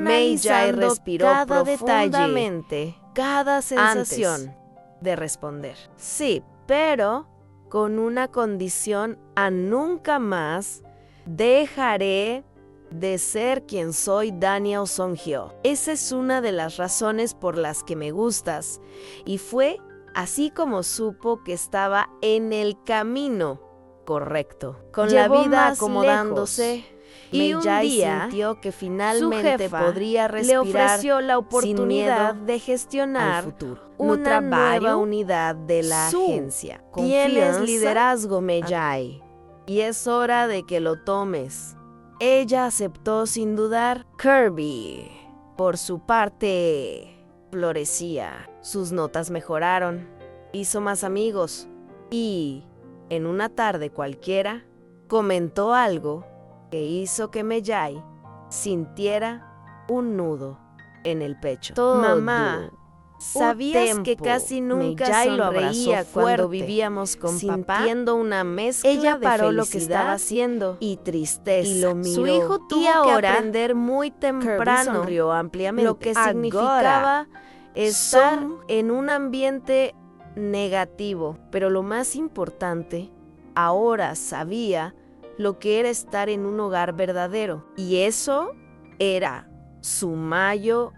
May-Jai analizando respiró cada detalle, profundamente cada sensación. antes de responder. Sí, pero con una condición: a nunca más dejaré de ser quien soy, Daniel Song-hyo. Esa es una de las razones por las que me gustas, y fue así como supo que estaba en el camino correcto. Con Llevó la vida más acomodándose, lejos, y un May-Jai día sintió que su finalmente jefa podría le respirar ofreció la sin oportunidad miedo de gestionar al futuro. una nueva trabalho, unidad de la su agencia. Tienes Tienes liderazgo, May-Jai, y es hora de que lo tomes. Ella aceptó sin dudar. Kirby, por su parte, florecía. Sus notas mejoraron, hizo más amigos y, en una tarde cualquiera, comentó algo que hizo que May-Jai sintiera un nudo en el pecho. Mamá, ¿sabías que casi nunca May-Jai lo sonreía abrazó cuando fuerte, vivíamos con papá? sintiendo una mezcla Ella de paró felicidad lo que estaba haciendo y tristeza. y lo miró. Su hijo tuvo Y que ahora, aprender muy temprano sonrió ampliamente. lo que Ahora, significaba estar son- en un ambiente negativo. Pero lo más importante, ahora sabía lo que era estar en un hogar verdadero. Y eso era su mayo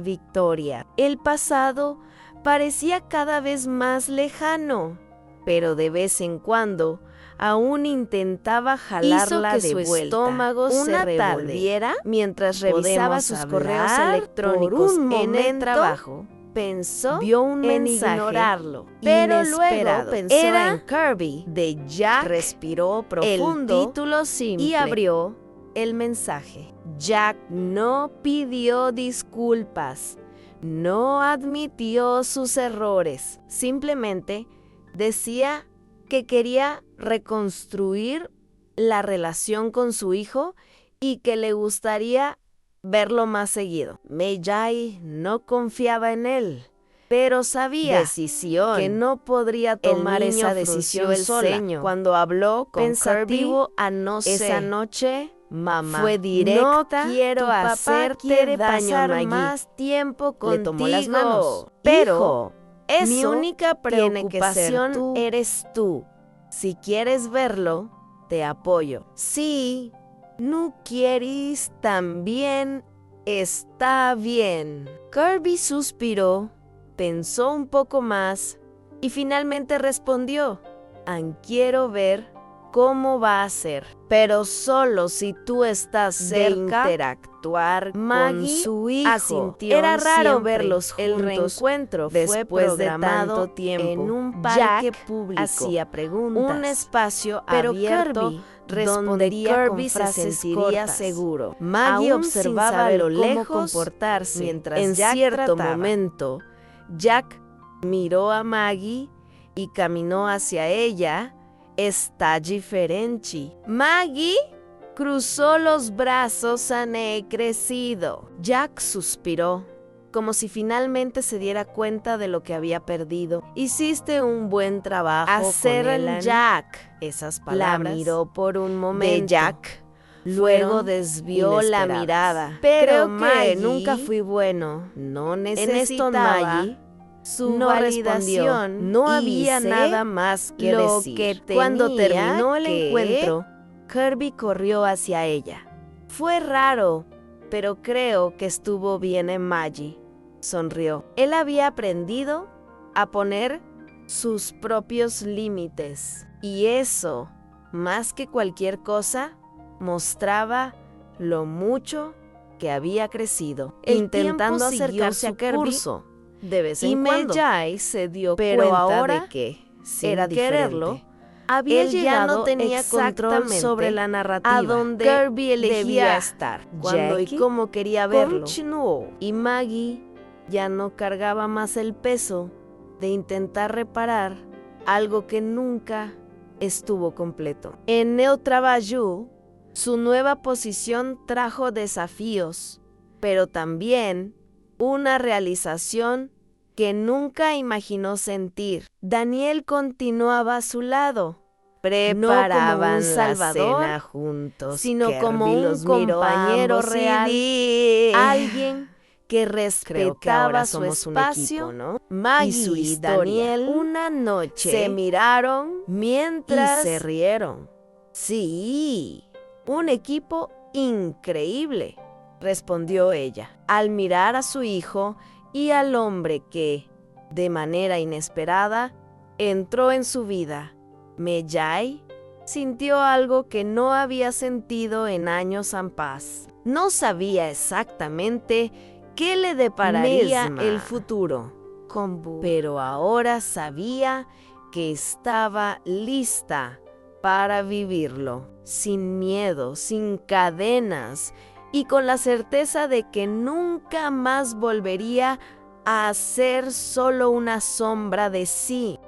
victoria. El pasado parecía cada vez más lejano, pero de vez en cuando aún intentaba jalarla que de su vuelta. estómago se Una revolviera tarde, mientras revisaba podemos sus hablar correos por electrónicos un en el momento, trabajo, pensó vio un en mensaje ignorarlo, pero inesperado. luego pensó Era en Kirby, de Jack, respiró profundo el título simple, y abrió el mensaje. Jack no pidió disculpas, no admitió sus errores, simplemente decía que quería reconstruir la relación con su hijo y que le gustaría verlo más seguido. May-Jai no confiaba en él, pero sabía que no podría tomar El niño esa decisión frunció el sola. ceño. Cuando habló con Pensativo Kirby, a no esa sé. noche, Mamá, fue directa: no quiero tu papá hacerte quiere daño, pasar Maggie. más tiempo contigo. Le tomó las manos. Pero Hijo, mi única tiene que ser preocupación tú. eres tú. Si quieres verlo, te apoyo. Si no quieres también, está bien. Kirby suspiró, pensó un poco más y finalmente respondió: quiero ver cómo va a ser, pero solo si tú estás cerca de interactuar Maggie con su hijo. asintió Era raro siempre. verlos juntos. El reencuentro fue después de programado tanto tiempo en un parque Jack público. hacía preguntas, un espacio pero abierto Kirby donde respondía con Kirby se frases sentiría cortas. seguro. Maggie Aún sin observaba saber a lo cómo lejos comportarse, mientras en Jack cierto trataba. momento Jack miró a Maggie y caminó hacia ella. Está diferente. Maggie cruzó los brazos crecido. Jack suspiró, como si finalmente se diera cuenta de lo que había perdido. Hiciste un buen trabajo Hacer con en Jack. Esas La palabras miró por un momento. de Jack Luego fueron desvió la inesperadas. mirada. Pero Creo Maggie que nunca fui bueno. No En esto necesitaba Maggie su no validación. respondió, No y había sé nada más que lo decir. que Cuando tenía terminó el que- encuentro, Kirby corrió hacia ella. Fue raro, pero creo que estuvo bien en Maggie. Sonrió. Él había aprendido a poner sus propios límites. Y eso, más que cualquier cosa, mostraba lo mucho que había crecido. El Intentando tiempo siguió acercarse a su Kirby curso, de vez y en cuando. May-Jai se dio Pero cuenta ahora de que sin era quererlo, diferente. Había él ya llegado no tenía control exactamente sobre la narrativa. a donde Kirby elegía debía estar, cuándo y Jackie cómo quería verlo. continuó. Y Maggie ya no cargaba más el peso de intentar reparar algo que nunca estuvo completo. En Neo Traballu, su nueva posición trajo desafíos, pero también una realización que nunca imaginó sentir. Daniel continuaba a su lado. Preparaban un salvador, la cena juntos, sino Kirby como un los miró a compañero ambos y real, dijo, alguien que Creo que ahora respetaba su somos un espacio. equipo, ¿no? Maggie Y su y historia. Daniel Una noche se miraron mientras y se rieron. Sí, un equipo increíble, respondió ella, al mirar a su hijo y al hombre que, de manera inesperada, entró en su vida. Mejai sintió algo que no había sentido en años en paz. No sabía exactamente qué le depararía Mesma. el futuro, pero ahora sabía que estaba lista para vivirlo, sin miedo, sin cadenas y con la certeza de que nunca más volvería a ser solo una sombra de sí.